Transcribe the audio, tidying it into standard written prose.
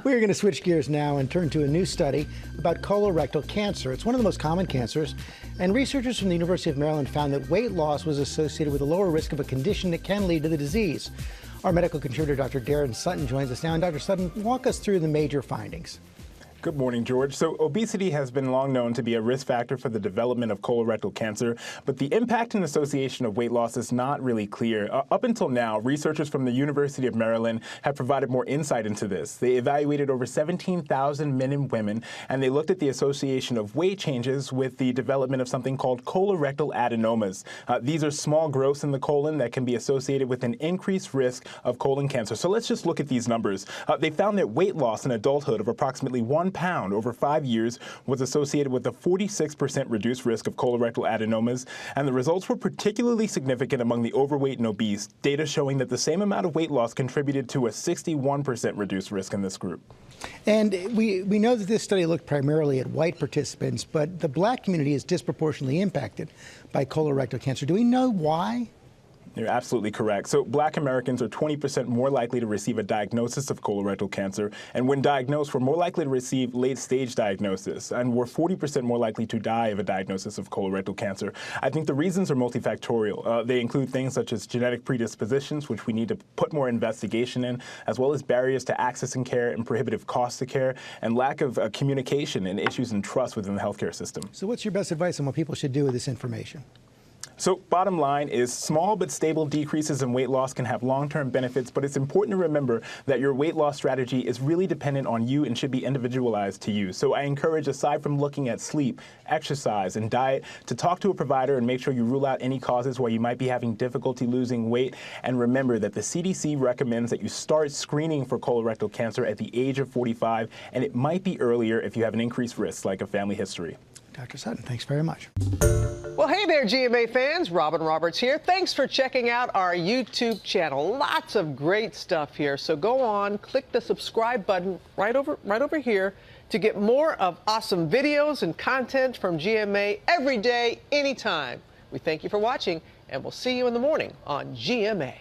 We're going to switch gears now and turn to a new study about colorectal cancer. It's one of the most common cancers, and researchers from the University of Maryland found that weight loss was associated with a lower risk of a condition that can lead to the disease. Our medical contributor, Dr. Darren Sutton, joins us now. And Dr. Sutton, walk us through the major findings. Good morning, George. So obesity has been long known to be a risk factor for the development of colorectal cancer, but the impact and association of weight loss is not really clear. Up until now, researchers from the University of Maryland have provided more insight into this. They evaluated over 17,000 men and women, and they looked at the association of weight changes with the development of something called colorectal adenomas. These are small growths in the colon that can be associated with an increased risk of colon cancer. So let's just look at these numbers. They found that weight loss in adulthood of approximately 1 pound over 5 years was associated with a 46% reduced risk of colorectal adenomas, and the results were particularly significant among the overweight and obese, data showing that the same amount of weight loss contributed to a 61% reduced risk in this group. And we know that this study looked primarily at white participants, but the black community is disproportionately impacted by colorectal cancer. Do we know why? You're absolutely correct. So black Americans are 20% more likely to receive a diagnosis of colorectal cancer, and when diagnosed, we're more likely to receive late-stage diagnosis, and we're 40% more likely to die of a diagnosis of colorectal cancer. I think the reasons are multifactorial. They include things such as genetic predispositions, which we need to put more investigation in, as well as barriers to accessing care and prohibitive costs to care, and lack of communication and issues in trust within the healthcare system. So what's your best advice on what people should do with this information? So bottom line is small but stable decreases in weight loss can have long-term benefits, but it's important to remember that your weight loss strategy is really dependent on you and should be individualized to you. So I encourage, aside from looking at sleep, exercise, and diet, to talk to a provider and make sure you rule out any causes where you might be having difficulty losing weight. And remember that the CDC recommends that you start screening for colorectal cancer at the age of 45, and it might be earlier if you have an increased risk, like a family history. Dr. Sutton, thanks very much. Well, hey there, GMA fans. Robin Roberts here. Thanks for checking out our YouTube channel. Lots of great stuff here. So go on, click the subscribe button right over here to get more of awesome videos and content from GMA every day, anytime. We thank you for watching, and we'll see you in the morning on GMA.